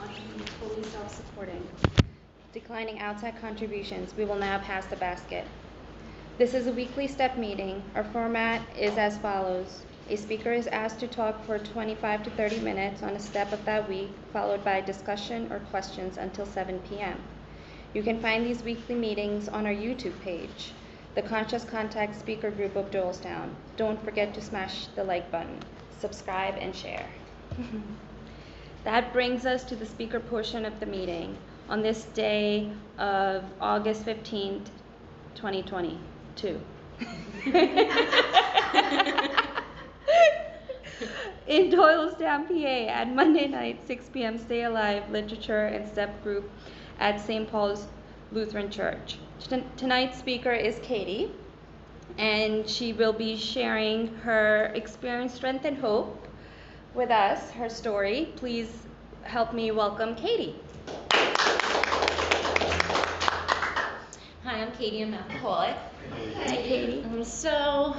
on being fully self-supporting. Declining outside contributions, we will now pass the basket. This is a weekly step meeting. Our format is as follows. A speaker is asked to talk for 25 to 30 minutes on a step of that week, followed by discussion or questions until 7 p.m. You can find these weekly meetings on our YouTube page, the Conscious Contact Speaker Group of Doylestown. Don't forget to smash the like button, subscribe, and share. That brings us to the speaker portion of the meeting on this day of August 15th, 2022. In Doylestown, PA, at Monday night, 6 p.m., Stay Alive Literature and Step Group at St. Paul's Lutheran Church. Tonight's speaker is Katie, and she will be sharing her experience, strength, and hope with us, her story. Please help me welcome Katie. Hi, I'm Katie. I'm an alcoholic. Hi, Katie. So,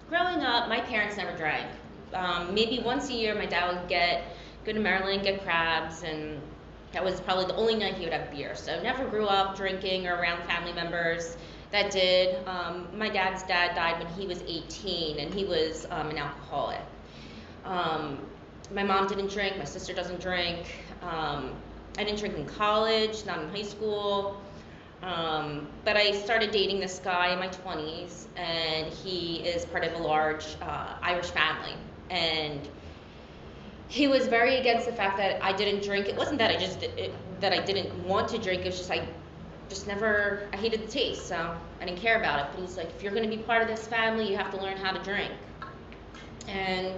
growing up, my parents never drank. Maybe once a year, my dad would go to Maryland, get crabs, and that was probably the only night he would have beer. So, never grew up drinking or around family members that did. My dad's dad died when he was 18, and he was an alcoholic. My mom didn't drink. My sister doesn't drink. I didn't drink in college, not in high school. But I started dating this guy in my 20s, and he is part of a large Irish family. And he was very against the fact that I didn't drink. It wasn't that I didn't want to drink. It was just I hated the taste, so I didn't care about it. But he's like, if you're going to be part of this family, you have to learn how to drink. And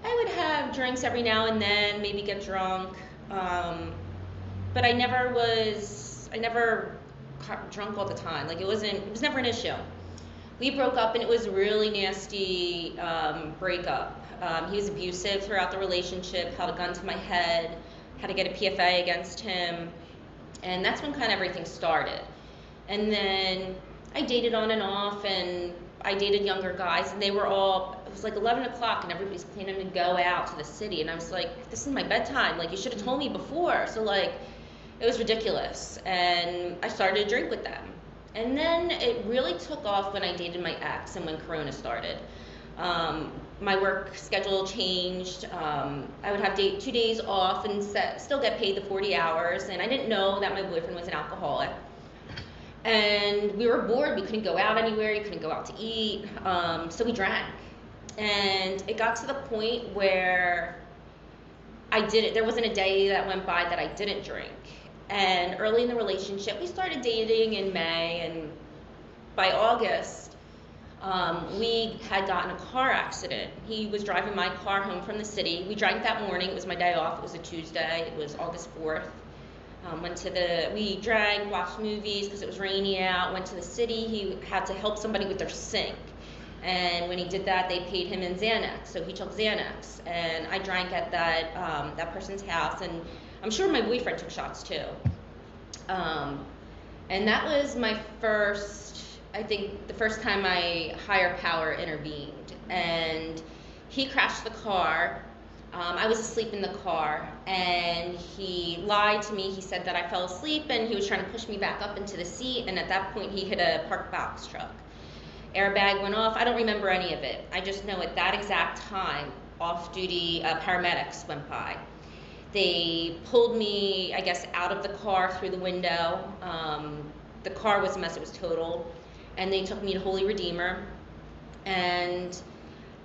I would have drinks every now and then, maybe get drunk. But I never got drunk all the time. Like it was never an issue. We broke up, and it was a really nasty breakup. He was abusive throughout the relationship, held a gun to my head, had to get a PFA against him, and that's when kind of everything started. And then I dated on and off, and I dated younger guys, and it was like 11 o'clock, and everybody's planning to go out to the city, and I was like, this is my bedtime, like you should have told me before. So like, it was ridiculous, and I started to drink with them. And then it really took off when I dated my ex and when Corona started. My work schedule changed. I would have 2 days off and still get paid the 40 hours, and I didn't know that my boyfriend was an alcoholic. And we were bored. We couldn't go out anywhere. You couldn't go out to eat. So we drank. And it got to the point where there wasn't a day that went by that I didn't drink. And early in the relationship, we started dating in May, and by August, we had gotten a car accident. He was driving my car home from the city. We drank that morning. It was my day off. It was a Tuesday. It was August 4th. We drank, watched movies because it was rainy out, went to the city. He had to help somebody with their sink. And when he did that, they paid him in Xanax. So he took Xanax. And I drank at that person's house. And I'm sure my boyfriend took shots too. And that was my the first time my higher power intervened. And he crashed the car. I was asleep in the car, and he lied to me. He said that I fell asleep, and he was trying to push me back up into the seat, and at that point he hit a parked box truck. Airbag went off. I don't remember any of it. I just know at that exact time, off-duty paramedics went by. They pulled me, I guess, out of the car through the window. The car was a mess. It was totaled. And they took me to Holy Redeemer. And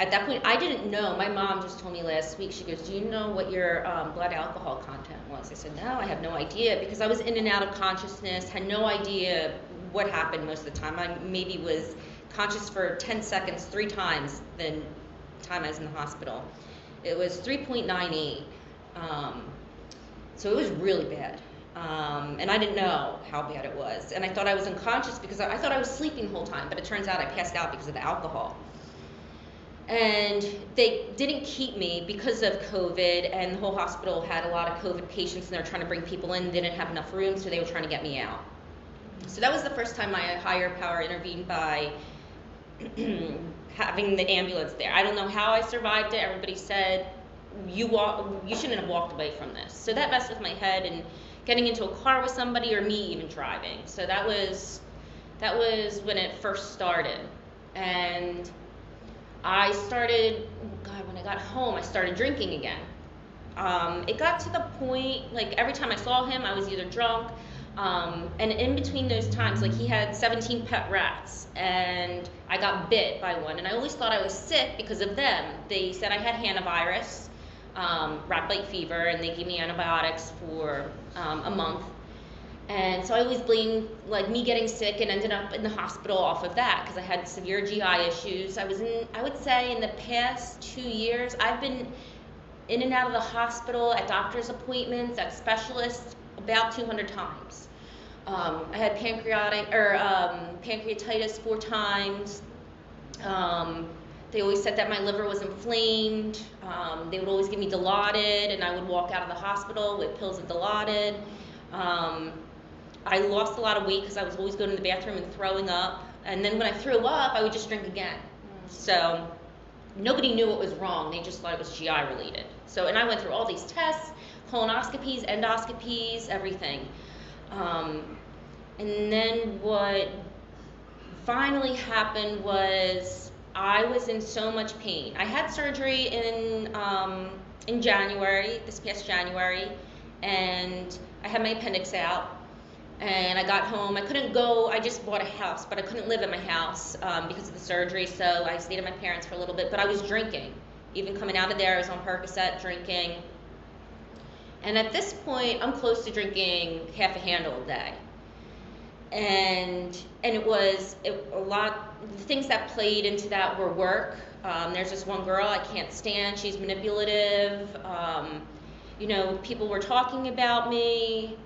at that point, I didn't know. My mom just told me last week, she goes, do you know what your blood alcohol content was? I said, no, I have no idea, because I was in and out of consciousness, had no idea what happened most of the time. I maybe was conscious for 10 seconds, 3 times the time I was in the hospital. It was 3.98. So it was really bad. And I didn't know how bad it was. And I thought I was unconscious because I thought I was sleeping the whole time, but it turns out I passed out because of the alcohol. And they didn't keep me because of COVID, and the whole hospital had a lot of COVID patients, and they were trying to bring people in. They didn't have enough room, so they were trying to get me out. So that was the first time my higher power intervened by having the ambulance there. I don't know how I survived it. Everybody said you shouldn't have walked away from this. So that messed with my head, and getting into a car with somebody, or me even driving. So that was when it first started. And I started, God, when I got home, I started drinking again. It got to the point, like every time I saw him, I was either drunk, and in between those times, like he had 17 pet rats, and I got bit by one, and I always thought I was sick because of them. They said I had hantavirus, rat bite fever, and they gave me antibiotics for a month. And so I always blamed like me getting sick and ended up in the hospital off of that because I had severe GI issues. I would say in the past 2 years, I've been in and out of the hospital, at doctor's appointments, at specialists, about 200 times. I had pancreatitis 4 times. They always said that my liver was inflamed. They would always give me Dilaudid, and I would walk out of the hospital with pills of Dilaudid. I lost a lot of weight because I was always going to the bathroom and throwing up. And then when I threw up, I would just drink again. So nobody knew what was wrong. They just thought it was GI related. So, and I went through all these tests, colonoscopies, endoscopies, everything. And then what finally happened was I was in so much pain. I had surgery in January, this past January, and I had my appendix out. And I got home. I couldn't go. I just bought a house, but I couldn't live at my house because of the surgery. So I stayed at my parents for a little bit. But I was drinking. Even coming out of there, I was on Percocet drinking. And at this point, I'm close to drinking half a handle a day. And it was a lot. The things that played into that were work. There's this one girl I can't stand. She's manipulative. People were talking about me.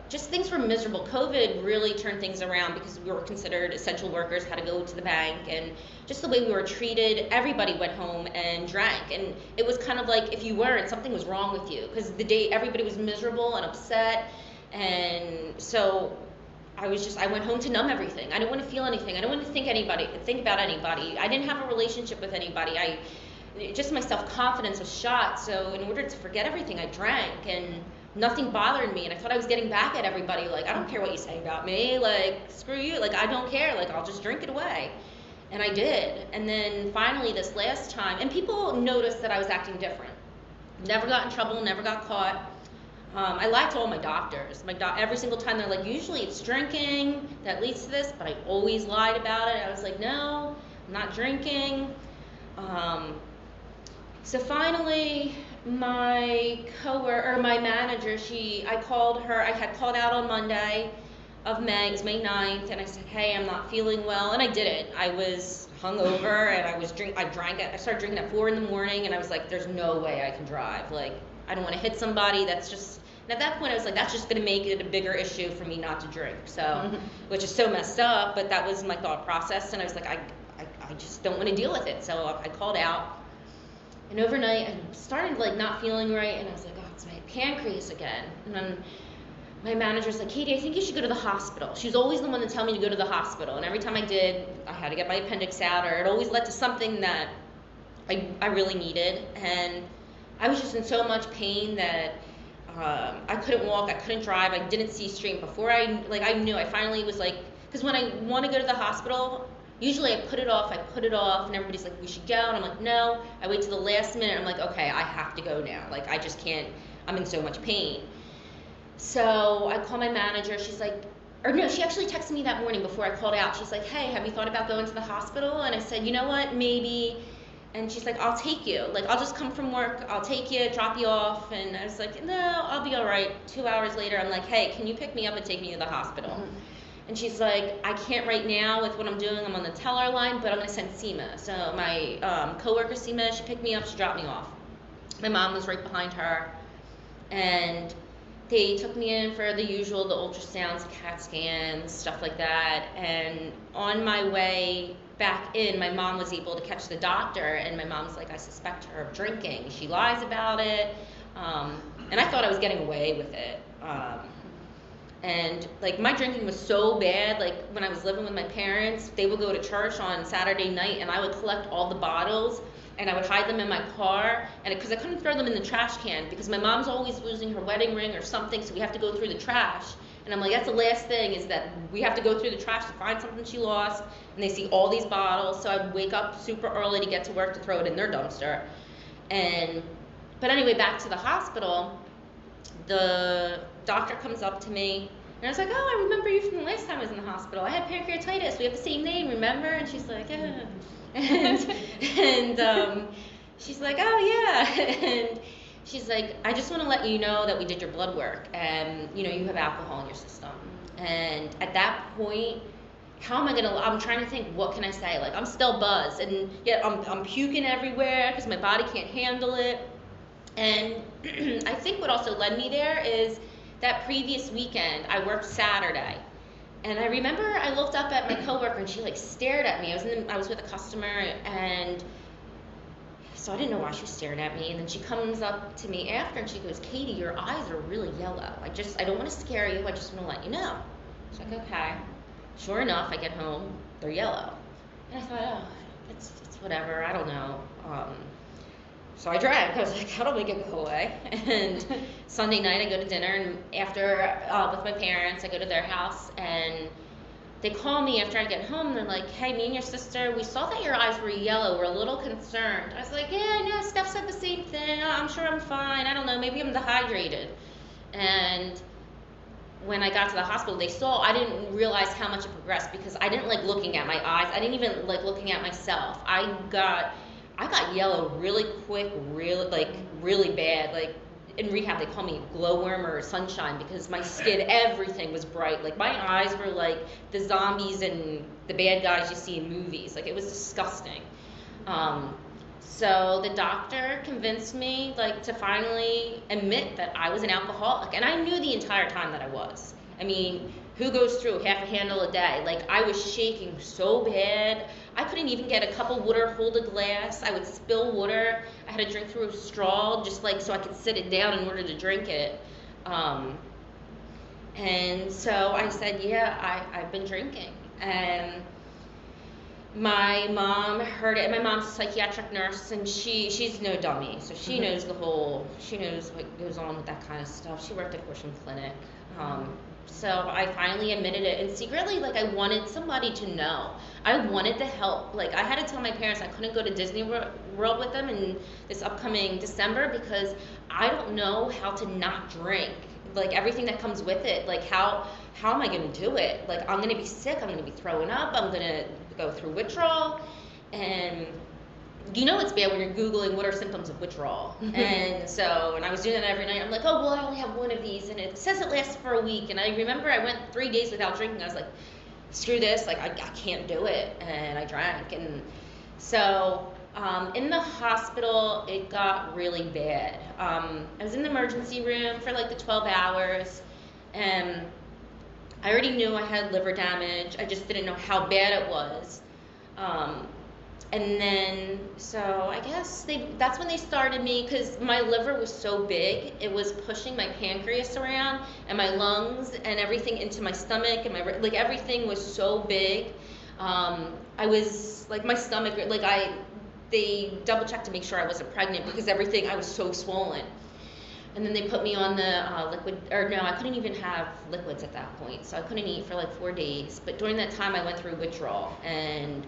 Just things were miserable. COVID really turned things around because we were considered essential workers, had to go to the bank, and just the way we were treated, everybody went home and drank. And it was kind of like if you weren't, something was wrong with you because the day everybody was miserable and upset. And so I went home to numb everything. I didn't want to feel anything. I didn't want to think about anybody. I didn't have a relationship with anybody. Just my self-confidence was shot. So in order to forget everything, I drank, and nothing bothered me. And I thought I was getting back at everybody. Like, I don't care what you say about me. Like, screw you. Like, I don't care. Like, I'll just drink it away. And I did. And then finally this last time, and people noticed that I was acting different. Never got in trouble, never got caught. I lied to all my doctors. Every single time they're like, usually it's drinking that leads to this, but I always lied about it. I was like, no, I'm not drinking. So finally, my manager, I called her. I had called out on Monday of May. It was May 9th, and I said, hey, I'm not feeling well, and I didn't. I was hungover, and I started drinking at 4 in the morning, and I was like, there's no way I can drive. Like, I don't want to hit somebody. And at that point, I was like, that's just going to make it a bigger issue for me not to drink. So, which is so messed up, but that was my thought process, and I was like, I just don't want to deal with it. So I called out. And overnight, I started like not feeling right, and I was like, oh, it's my pancreas again. And then my manager's like, Katie, I think you should go to the hospital. She was always the one to tell me to go to the hospital, and every time I did, I had to get my appendix out, or it always led to something that I really needed. And I was just in so much pain that I couldn't walk, I couldn't drive, I didn't see straight. Before I knew, I finally was like, because when I want to go to the hospital, usually I put it off, and everybody's like, we should go, and I'm like, no. I wait till the last minute, I'm like, okay, I have to go now. Like, I just can't, I'm in so much pain. So I call my manager, she's like, she actually texted me that morning before I called out. She's like, hey, have you thought about going to the hospital? And I said, you know what, maybe. And she's like, I'll take you. Like, I'll just come from work, I'll take you, drop you off. And I was like, no, I'll be all right. 2 hours later, I'm like, hey, can you pick me up and take me to the hospital? And she's like, I can't right now with what I'm doing. I'm on the teller line, but I'm going to send Seema. So my coworker, Seema, she picked me up. She dropped me off. My mom was right behind her. And they took me in for the usual, the ultrasounds, CAT scans, stuff like that. And on my way back in, my mom was able to catch the doctor. And my mom's like, I suspect her of drinking. She lies about it. And I thought I was getting away with it. And like my drinking was so bad, like when I was living with my parents, they would go to church on Saturday night and I would collect all the bottles and I would hide them in my car, and because I couldn't throw them in the trash can because my mom's always losing her wedding ring or something, so we have to go through the trash. And I'm like, that's the last thing, is that we have to go through the trash to find something she lost, and they see all these bottles, so I'd wake up super early to get to work to throw it in their dumpster. But anyway, back to the hospital, the doctor comes up to me, and I was like, oh, I remember you from the last time I was in the hospital. I had pancreatitis. We have the same name, remember? And she's like, and she's like, oh, yeah. And she's like, I just want to let you know that we did your blood work, and, you have alcohol in your system. And at that point, I'm trying to think, what can I say? Like, I'm still buzzed, and yet I'm puking everywhere because my body can't handle it. And I think what also led me there is that previous weekend, I worked Saturday, and I remember I looked up at my coworker, and she like stared at me. I was with a customer, and so I didn't know why she was staring at me. And then she comes up to me after, and she goes, Katie, your eyes are really yellow. I don't want to scare you. I just want to let you know. She's like, okay. Sure enough, I get home, they're yellow. And I thought, oh, it's whatever, I don't know. So I drank. I was like, that'll make it go away. And Sunday night, I go to dinner, and after, with my parents, I go to their house, and they call me after I get home. They're like, hey, me and your sister, we saw that your eyes were yellow. We're a little concerned. I was like, yeah, no, Steph said the same thing. I'm sure I'm fine. I don't know, maybe I'm dehydrated. And when I got to the hospital, they saw, I didn't realize how much it progressed because I didn't like looking at my eyes. I didn't even like looking at myself. I got yellow really quick, really bad. Like in rehab, they call me glowworm or sunshine because my skin, everything was bright. Like my eyes were like the zombies and the bad guys you see in movies. Like it was disgusting. So the doctor convinced me like to finally admit that I was an alcoholic, and I knew the entire time that I was. I mean, who goes through half a handle a day? Like I was shaking so bad. I couldn't even get a cup of water, hold a glass. I would spill water. I had to drink through a straw just like so I could sit it down in order to drink it. And so I said, yeah, I've been drinking. And my mom heard it, and my mom's a psychiatric nurse, and she's no dummy, so she knows she knows what goes on with that kind of stuff. She worked at Horsham Clinic. So I finally admitted it, and secretly, like, I wanted somebody to know. I wanted to help. Like, I had to tell my parents I couldn't go to Disney World with them in this upcoming December because I don't know how to not drink. Like, everything that comes with it. Like, how am I going to do it? Like, I'm going to be sick. I'm going to be throwing up. I'm going to go through withdrawal. And it's bad when you're Googling what are symptoms of withdrawal. And I was doing that every night. I'm like, oh, well, I only have one of these, and it says it lasts for a week. And I remember I went 3 days without drinking. I was like, screw this, like, I can't do it. And I drank. And so in the hospital, it got really bad. I was in the emergency room for like the 12 hours, and I already knew I had liver damage. I just didn't know how bad it was. And then, so I guess that's when they started me, because my liver was so big, it was pushing my pancreas around, and my lungs, and everything into my stomach, and everything was so big. I was, like, my stomach, they double-checked to make sure I wasn't pregnant, because I was so swollen. And then they put me on the I couldn't even have liquids at that point, so I couldn't eat for like 4 days. But during that time, I went through withdrawal, and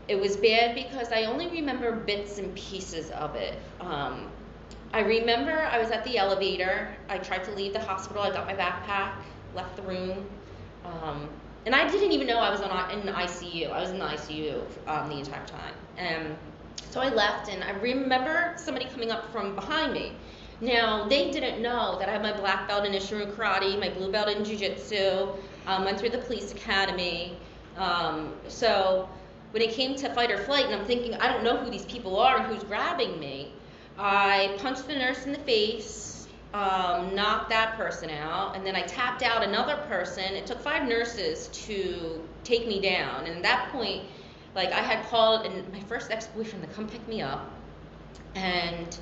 it was bad because I only remember bits and pieces of it. I remember I was at the elevator. I tried to leave the hospital. I got my backpack, left the room, and I didn't even know I was in the ICU. I was in the ICU the entire time. So I left, and I remember somebody coming up from behind me. Now, they didn't know that I had my black belt in Ishirin Karate, my blue belt in Jiu-Jitsu, went through the police academy. So when it came to fight or flight, and I'm thinking, I don't know who these people are and who's grabbing me, I punched the nurse in the face, knocked that person out, and then I tapped out another person. It took 5 nurses to take me down, and at that point, like, I had called my first ex-boyfriend to come pick me up, and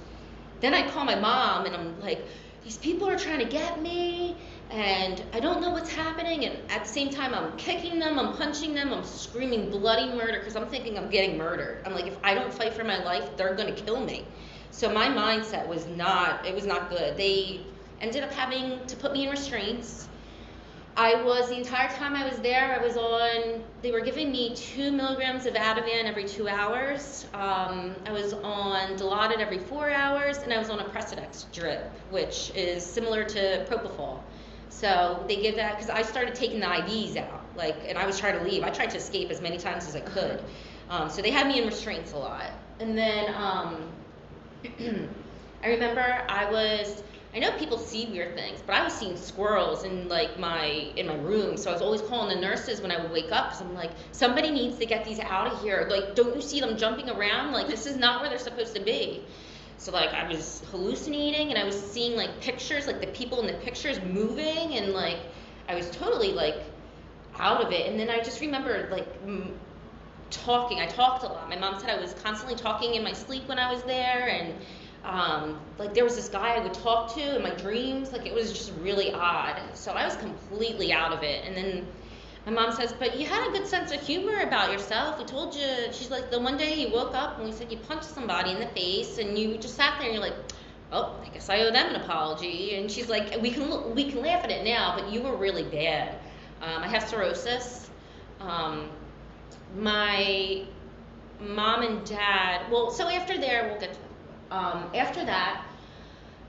then I call my mom, and I'm like, these people are trying to get me, and I don't know what's happening, and at the same time I'm kicking them, I'm punching them, I'm screaming bloody murder because I'm thinking I'm getting murdered. I'm like, if I don't fight for my life, they're gonna kill me. So my mindset was not good. They ended up having to put me in restraints. The entire time I was there, they were giving me 2 milligrams of Ativan every 2 hours. I was on Dilaudid every 4 hours, and I was on a Precedex drip, which is similar to propofol. So they give that, because I started taking the IVs out, and I was trying to leave. I tried to escape as many times as I could. So they had me in restraints a lot. And then I remember I know people see weird things, but I was seeing squirrels in my room. So I was always calling the nurses when I would wake up, because I'm like, somebody needs to get these out of here. Don't you see them jumping around? This is not where they're supposed to be. So I was hallucinating, and I was seeing pictures, the people in the pictures moving, and I was totally out of it. And then I just remember talking. I talked a lot. My mom said I was constantly talking in my sleep when I was there, and there was this guy I would talk to in my dreams. It was just really odd. So I was completely out of it. And then my mom says, but you had a good sense of humor about yourself. We told you. She's like, the one day you woke up and we said you punched somebody in the face, and you just sat there and you're like, oh, I guess I owe them an apology. And she's like, we can laugh at it now, but you were really bad. I have cirrhosis. My mom and dad, so after there, we'll get to that. After that,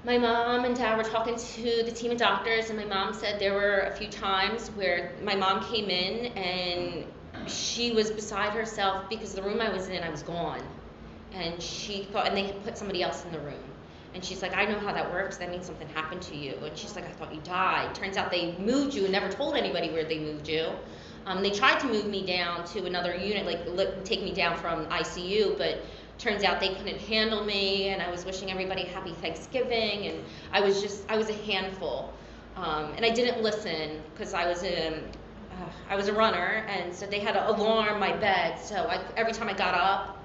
my mom and dad were talking to the team of doctors, and my mom said there were a few times where my mom came in and she was beside herself because the room I was in, I was gone. And she thought, and they had put somebody else in the room. And she's like, I know how that works. That means something happened to you. And she's like, I thought you died. Turns out they moved you and never told anybody where they moved you. They tried to move me down to another unit, take me down from ICU, but turns out they couldn't handle me, and I was wishing everybody happy Thanksgiving, and I was a handful. And I didn't listen because I was a runner, and so they had to alarm my bed. So every time I got up,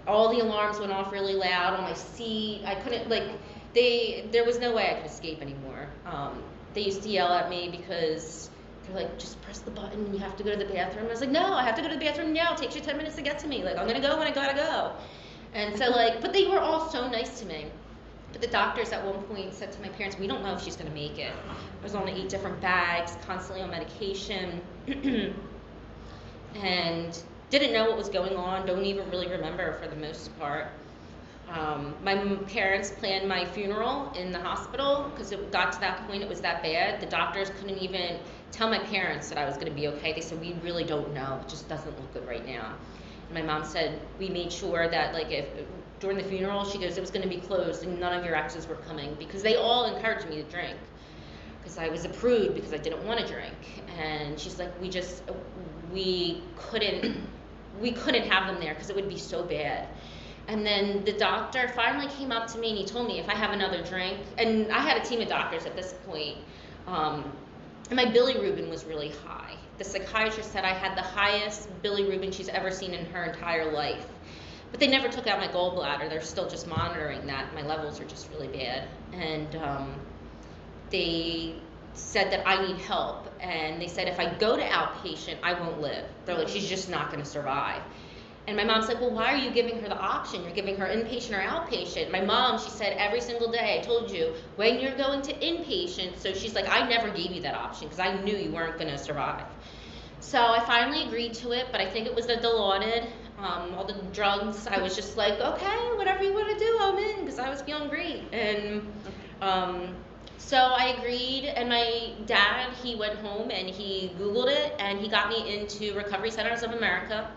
all the alarms went off really loud on my seat. I couldn't, there was no way I could escape anymore. They used to yell at me because they're like, just press the button and you have to go to the bathroom. I was like, no, I have to go to the bathroom now. It takes you 10 minutes to get to me. I'm going to go when I gotta go. And so but they were all so nice to me. But the doctors at one point said to my parents, we don't know if she's going to make it. I was on 8 different bags, constantly on medication, and didn't know what was going on. Don't even really remember for the most part. My parents planned my funeral in the hospital because it got to that point, it was that bad. The doctors couldn't even tell my parents that I was going to be okay. They said, we really don't know. It just doesn't look good right now. And my mom said, we made sure that if during the funeral, she goes, it was going to be closed and none of your exes were coming, because they all encouraged me to drink because I was a prude because I didn't want to drink. And she's like, we couldn't have them there because it would be so bad. And then the doctor finally came up to me and he told me if I have another drink, and I had a team of doctors at this point, and my bilirubin was really high. The psychiatrist said I had the highest bilirubin she's ever seen in her entire life. But they never took out my gallbladder. They're still just monitoring that. My levels are just really bad. And they said that I need help. And they said if I go to outpatient, I won't live. They're like, she's just not going to survive. And my mom's like, well, why are you giving her the option? You're giving her inpatient or outpatient. My mom, she said, every single day, I told you, when you're going to inpatient. So she's like, I never gave you that option because I knew you weren't going to survive. So I finally agreed to it, but I think it was the Dilaudid, all the drugs. I was just like, okay, whatever you want to do, I'm in, because I was feeling great. And so I agreed, and my dad, he went home and he Googled it, and he got me into Recovery Centers of America.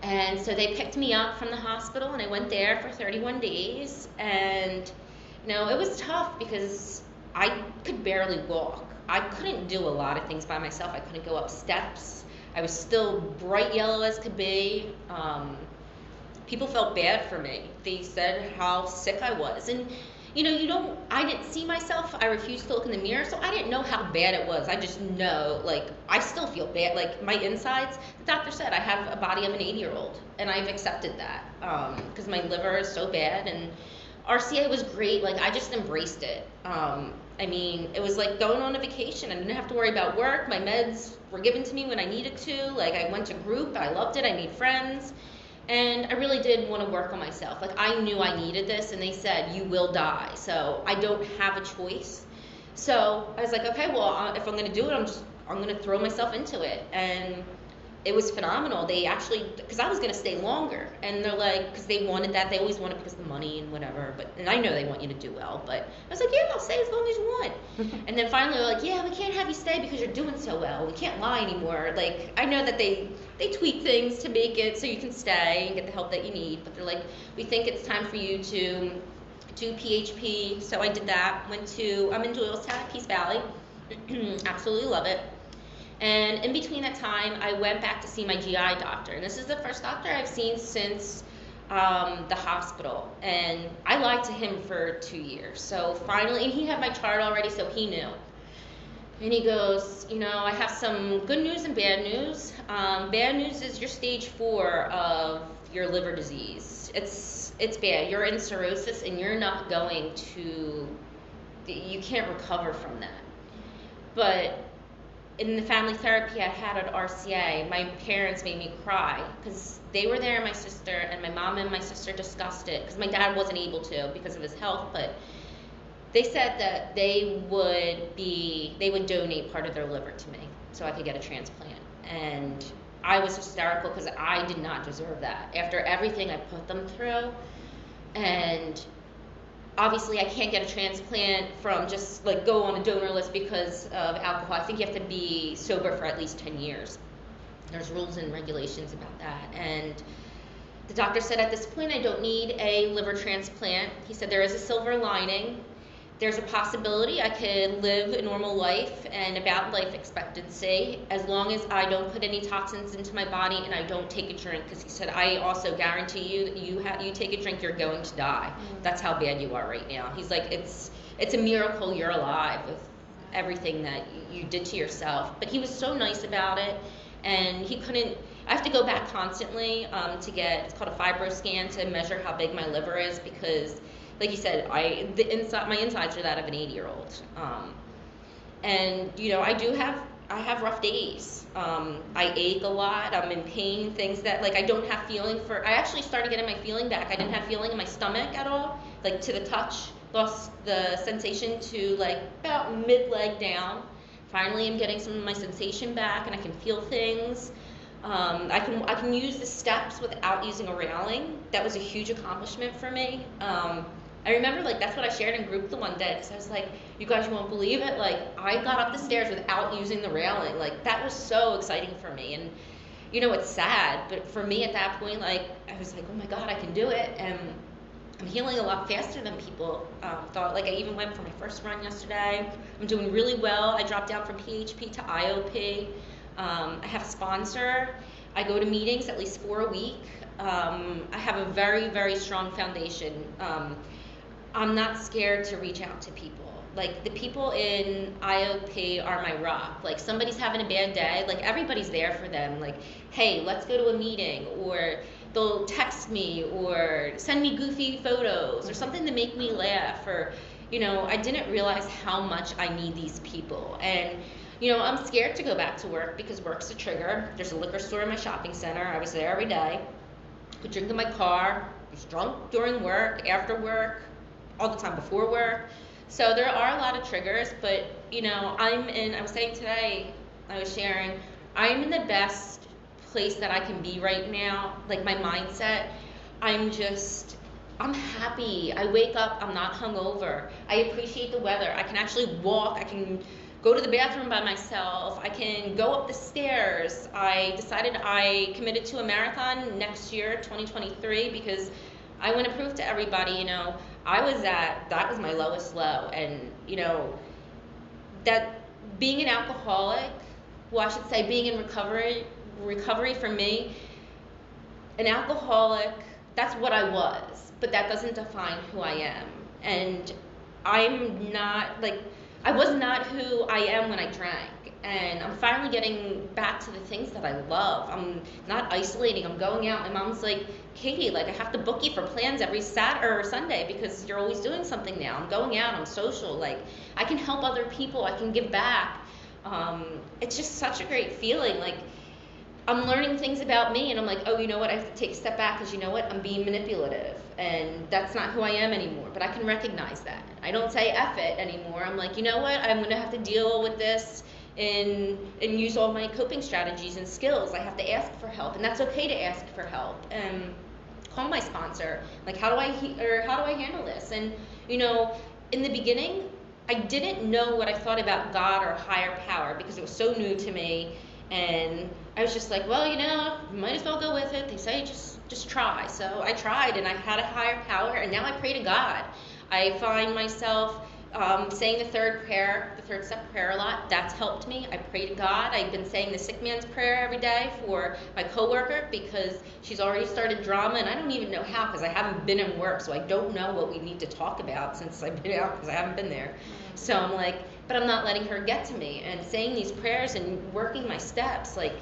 And so they picked me up from the hospital, and I went there for 31 days. And, it was tough because I could barely walk. I couldn't do a lot of things by myself. I couldn't go up steps. I was still bright yellow as could be. People felt bad for me. They said how sick I was. And, I didn't see myself. I refused to look in the mirror, so I didn't know how bad it was. I just know, I still feel bad. My insides, the doctor said I have a body of an 80-year-old, and I've accepted that because my liver is so bad. And RCA was great. Like, I just embraced it. I mean, it was like going on a vacation. I didn't have to worry about work. My meds were given to me when I needed to. Like, I went to group. I loved it. I made friends. And I really did want to work on myself. Like, I knew I needed this, and they said, you will die. So I don't have a choice. So I was like, okay, well, if I'm going to do it, I'm going to throw myself into it. And it was phenomenal. They actually, because I was going to stay longer, and they're like, because they wanted that, they always want it because of the money and whatever, and I know they want you to do well, but I was like, yeah, I'll stay as long as you want. And then finally they're like, yeah, we can't have you stay because you're doing so well, we can't lie anymore. Like, I know that they tweak things to make it so you can stay and get the help that you need, but they're like, we think it's time for you to do PHP. So I did that. I'm in Doylestown, Peace Valley. Absolutely love it. And in between that time, I went back to see my GI doctor. And this is the first doctor I've seen since the hospital. And I lied to him for 2 years. So finally, and he had my chart already, so he knew. And he goes, I have some good news and bad news. Bad news is you're stage 4 of your liver disease. It's bad. You're in cirrhosis, and you're not going to, you can't recover from that. But in the family therapy I had at RCA, my parents made me cry because they were there, my sister, and my mom and my sister discussed it because my dad wasn't able to because of his health, but they said that they would donate part of their liver to me so I could get a transplant. And I was hysterical because I did not deserve that after everything I put them through. And obviously I can't get a transplant from just like go on a donor list because of alcohol. I think you have to be sober for at least 10 years. There's rules and regulations about that. And the doctor said at this point I don't need a liver transplant. He said there is a silver lining. There's a possibility I could live a normal life and about life expectancy as long as I don't put any toxins into my body and I don't take a drink. Because he said, I also guarantee you that you take a drink, you're going to die. That's how bad you are right now. He's like, it's a miracle you're alive with everything that you did to yourself. But he was so nice about it, and I have to go back constantly to get, it's called a fibro scan to measure how big my liver is because, like you said, my insides are that of an 80-year-old. And I have rough days. I ache a lot. I'm in pain. Things that like I don't have feeling for. I actually started getting my feeling back. I didn't have feeling in my stomach at all, like to the touch. Lost the sensation to like about mid-leg down. Finally, I'm getting some of my sensation back, and I can feel things. I can use the steps without using a railing. That was a huge accomplishment for me. I remember, like, that's what I shared in group the one day, because I was like, you guys won't believe it, like, I got up the stairs without using the railing. Like, that was so exciting for me. And, it's sad, but for me at that point, like, I was like, oh my God, I can do it. And I'm healing a lot faster than people thought. Like, I even went for my first run yesterday. I'm doing really well. I dropped down from PHP to IOP. I have a sponsor. I go to meetings at least 4 a week. I have a very, very strong foundation. I'm not scared to reach out to people. Like, the people in IOP are my rock. Like, somebody's having a bad day, like, everybody's there for them. Like, hey, let's go to a meeting, or they'll text me or send me goofy photos or something to make me laugh, or, I didn't realize how much I need these people. And, I'm scared to go back to work because work's a trigger. There's a liquor store in my shopping center. I was there every day. Could drink in my car. I was drunk during work, after work, all the time before work. So there are a lot of triggers, but I was saying today, I was sharing, I'm in the best place that I can be right now. Like, my mindset, I'm happy. I wake up, I'm not hungover. I appreciate the weather. I can actually walk. I can go to the bathroom by myself. I can go up the stairs. I decided I committed to a marathon next year, 2023, because I want to prove to everybody, that was my lowest low. And, that being an alcoholic, well, I should say being in recovery for me, an alcoholic, that's what I was, but that doesn't define who I am. And I'm not, like, I was not who I am when I drank. And I'm finally getting back to the things that I love. I'm not isolating. I'm going out. My mom's like, Katie, like I have to book you for plans every Saturday or Sunday because you're always doing something now. I'm going out, I'm social, like I can help other people, I can give back. It's just such a great feeling. Like I'm learning things about me, and I'm like, oh, you know what? I have to take a step back because you know what? I'm being manipulative, and that's not who I am anymore. But I can recognize that. I don't say F it anymore. I'm like, you know what? I'm gonna have to deal with this and use all my coping strategies and skills. I have to ask for help, and that's okay to ask for help. And call my sponsor. Like, how do I handle this? And you know, in the beginning, I didn't know what I thought about God or higher power because it was so new to me. And I was just like, well, you know, might as well go with it. They say just try. So I tried, and I had a higher power, and now I pray to God. I find myself saying the third step prayer a lot. That's helped me. I pray to God. I've been saying the sick man's prayer every day for my coworker because she's already started drama, and I don't even know how because I haven't been in work, so I don't know what we need to talk about since I've been out because I haven't been there. So I'm like, but I'm not letting her get to me, and saying these prayers and working my steps, like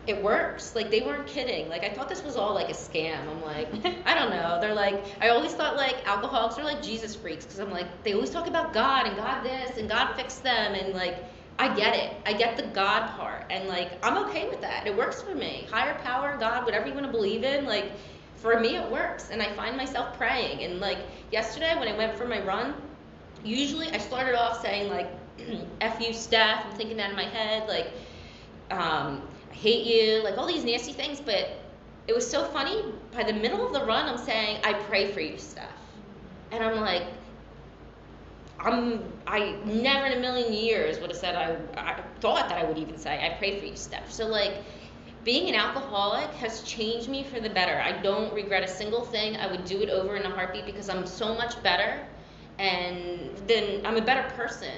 it works. Like they weren't kidding. Like I thought this was all like a scam. I'm like, I don't know. They're like, I always thought like alcoholics are like Jesus freaks because I'm like, they always talk about God and God this and God fixed them, and like I get it. I get the God part, and like I'm okay with that. It works for me. Higher power, God, whatever you want to believe in, like for me it works, and I find myself praying. And like yesterday when I went for my run, usually I started off saying like, F you, Steph. I'm thinking that in my head, like, I hate you, like all these nasty things. But it was so funny. By the middle of the run, I'm saying, I pray for you, Steph. And I'm like, I never in a million years would have said, I thought that I would even say, I pray for you, Steph. So like, being an alcoholic has changed me for the better. I don't regret a single thing. I would do it over in a heartbeat because I'm so much better, and then I'm a better person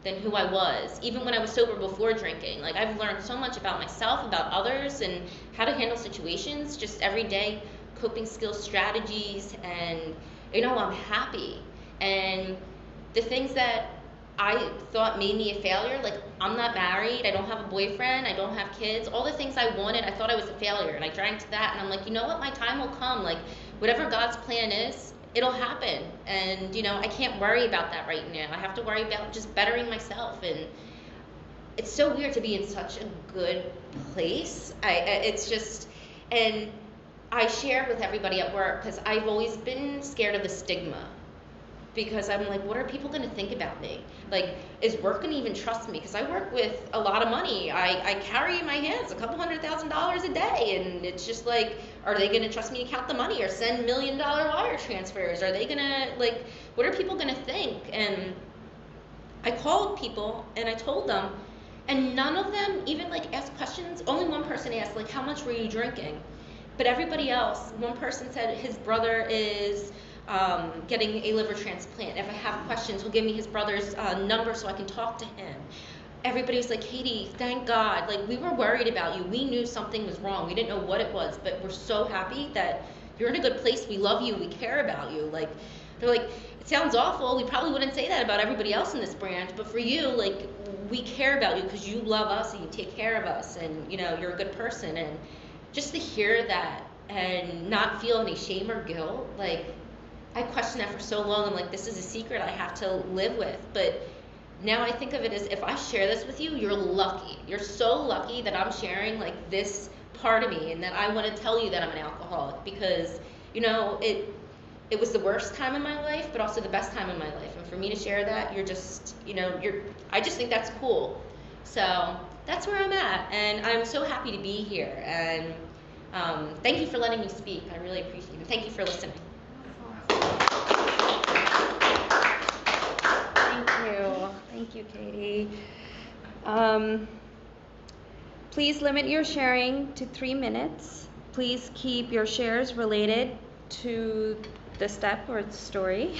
than who I was, even when I was sober before drinking. Like I've learned so much about myself, about others, and how to handle situations, just everyday coping skills, strategies, and you know, I'm happy. And the things that I thought made me a failure, like I'm not married, I don't have a boyfriend, I don't have kids, all the things I wanted, I thought I was a failure, and I drank to that, and I'm like, you know what, my time will come. Like whatever God's plan is, it'll happen. And you know, I can't worry about that right now. I have to worry about just bettering myself. And it's so weird to be in such a good place. It's just, and I share with everybody at work because I've always been scared of the stigma, because I'm like, what are people going to think about me? Like, is work going to even trust me? Because I work with a lot of money. I carry in my hands $200,000 a day, and it's just like, are they going to trust me to count the money or send $1 million wire transfers? Are they going to, like, what are people going to think? And I called people and I told them, and none of them even like asked questions. Only one person asked, like, how much were you drinking? But everybody else, one person said his brother is getting a liver transplant. If I have questions, he'll give me his brother's number so I can talk to him. Everybody was like, Katie, thank God. Like, we were worried about you. We knew something was wrong. We didn't know what it was, but we're so happy that you're in a good place. We love you. We care about you. Like, they're like, it sounds awful. We probably wouldn't say that about everybody else in this branch, but for you, like, we care about you because you love us and you take care of us, and, you know, you're a good person. And just to hear that and not feel any shame or guilt, like, I questioned that for so long. I'm like, this is a secret I have to live with. But now I think of it as, if I share this with you, you're lucky. You're so lucky that I'm sharing like this part of me, and that I want to tell you that I'm an alcoholic, because, you know, it was the worst time in my life, but also the best time in my life. And for me to share that, you're just, you know, I just think that's cool. So that's where I'm at, and I'm so happy to be here. And thank you for letting me speak. I really appreciate it. Thank you for listening. Thank you, Katie. Please limit your sharing to 3 minutes. Please keep your shares related to the step or story.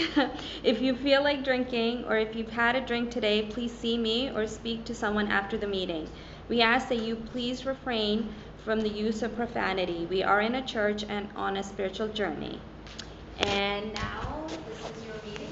If you feel like drinking, or if you've had a drink today, please see me or speak to someone after the meeting. We ask that you please refrain from the use of profanity. We are in a church and on a spiritual journey. And now, this is your meeting.